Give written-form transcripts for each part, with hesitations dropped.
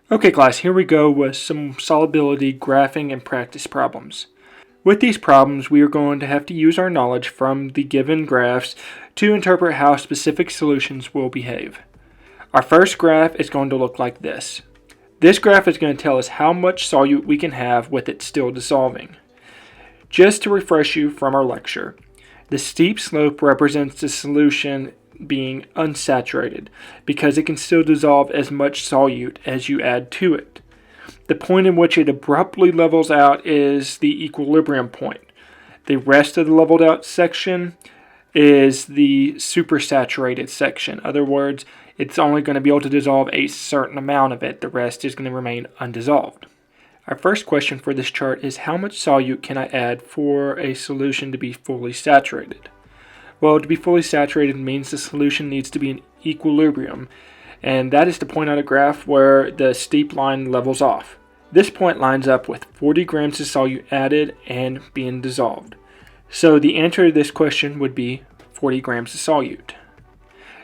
Okay class, here we go with some solubility graphing and practice problems. With these problems, we are going to have to use our knowledge from the given graphs to interpret how specific solutions will behave. Our first graph is going to look like this. This graph is going to tell us how much solute we can have with it still dissolving. Just to refresh you from our lecture, the steep slope represents the solution being unsaturated because it can still dissolve as much solute as you add to it. The point in which it abruptly levels out is the equilibrium point. The rest of the leveled out section is the supersaturated section. In other words, it's only going to be able to dissolve a certain amount of it. The rest is going to remain undissolved. Our first question for this chart is how much solute can I add for a solution to be fully saturated? Well, to be fully saturated means the solution needs to be in equilibrium, and that is to point out a graph where the steep line levels off. This point lines up with 40 grams of solute added and being dissolved. So the answer to this question would be 40 grams of solute.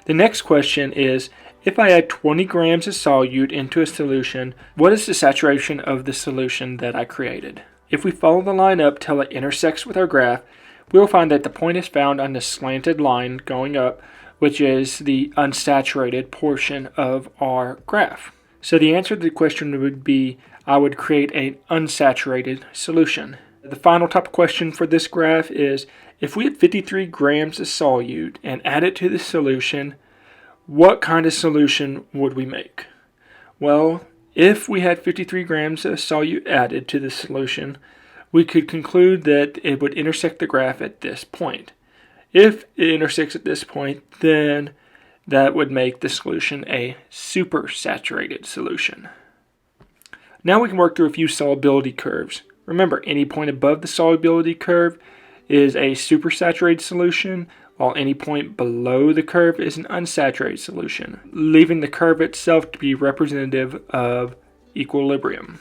The next question is, if I add 20 grams of solute into a solution, what is the saturation of the solution that I created? If we follow the line up till it intersects with our graph, we'll find that the point is found on the slanted line going up, which is the unsaturated portion of our graph. So the answer to the question would be, I would create an unsaturated solution. The final top question for this graph is, if we had 53 grams of solute and add it to the solution, what kind of solution would we make? Well, if we had 53 grams of solute added to the solution, we could conclude that it would intersect the graph at this point. If it intersects at this point, then that would make the solution a supersaturated solution. Now we can work through a few solubility curves. Remember, any point above the solubility curve is a supersaturated solution, while any point below the curve is an unsaturated solution, leaving the curve itself to be representative of equilibrium.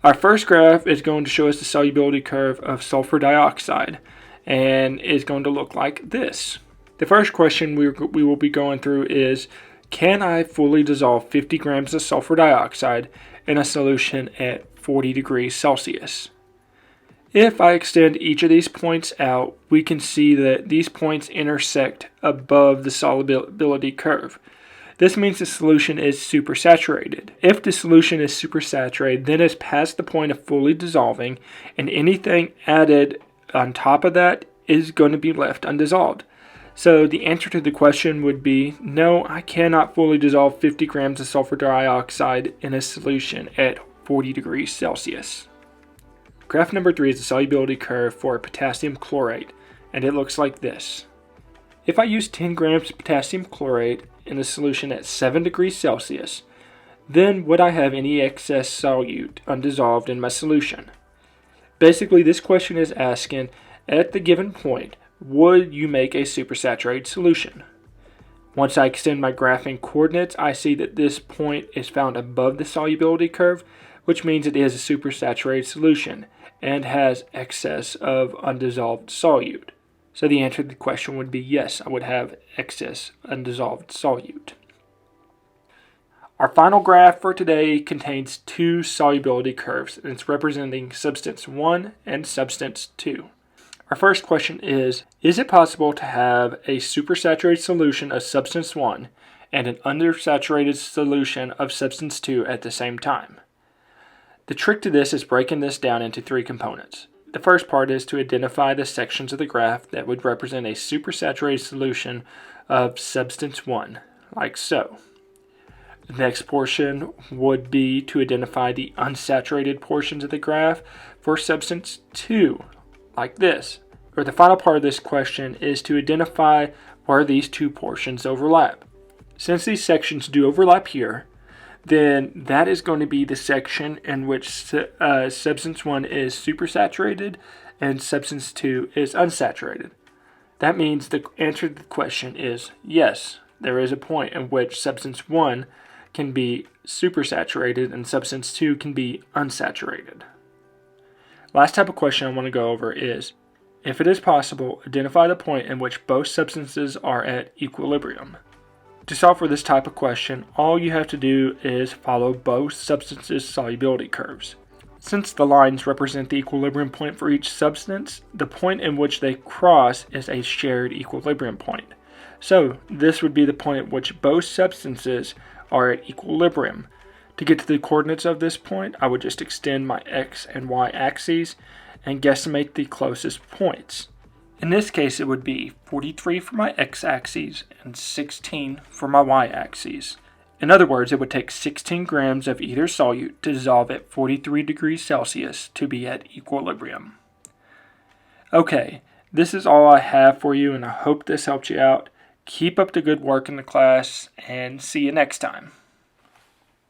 Our first graph is going to show us the solubility curve of sulfur dioxide and is going to look like this. The first question we will be going through is, can I fully dissolve 50 grams of sulfur dioxide in a solution at 40 degrees Celsius? If I extend each of these points out, we can see that these points intersect above the solubility curve. This means the solution is supersaturated. If the solution is supersaturated, then it's past the point of fully dissolving, and anything added on top of that is going to be left undissolved. So the answer to the question would be, no, I cannot fully dissolve 50 grams of sulfur dioxide in a solution at 40 degrees Celsius. Graph number 3 is the solubility curve for potassium chlorate, and it looks like this. If I use 10 grams of potassium chlorate in a solution at 7 degrees Celsius, then would I have any excess solute undissolved in my solution? Basically, this question is asking, at the given point, would you make a supersaturated solution? Once I extend my graphing coordinates, I see that this point is found above the solubility curve, which means it is a supersaturated solution and has excess of undissolved solute. So the answer to the question would be yes, I would have excess undissolved solute. Our final graph for today contains two solubility curves, and it's representing substance 1 and substance 2. Our first question is it possible to have a supersaturated solution of substance 1 and an undersaturated solution of substance 2 at the same time? The trick to this is breaking this down into three components. The first part is to identify the sections of the graph that would represent a supersaturated solution of substance 1, like so. The next portion would be to identify the unsaturated portions of the graph for substance 2, like this. Or the final part of this question is to identify where these two portions overlap. Since these sections do overlap here, then that is going to be the section in which substance 1 is supersaturated and substance 2 is unsaturated. That means the answer to the question is yes, there is a point in which substance 1 can be supersaturated and substance 2 can be unsaturated. Last type of question I want to go over is, if it is possible, identify the point in which both substances are at equilibrium. To solve for this type of question, all you have to do is follow both substances' solubility curves. Since the lines represent the equilibrium point for each substance, the point in which they cross is a shared equilibrium point. So this would be the point at which both substances are at equilibrium. To get to the coordinates of this point, I would just extend my x and y axes and guesstimate the closest points. In this case, it would be 43 for my x-axis and 16 for my y-axis. In other words, it would take 16 grams of either solute to dissolve at 43 degrees Celsius to be at equilibrium. Okay, this is all I have for you, and I hope this helped you out. Keep up the good work in the class, and see you next time.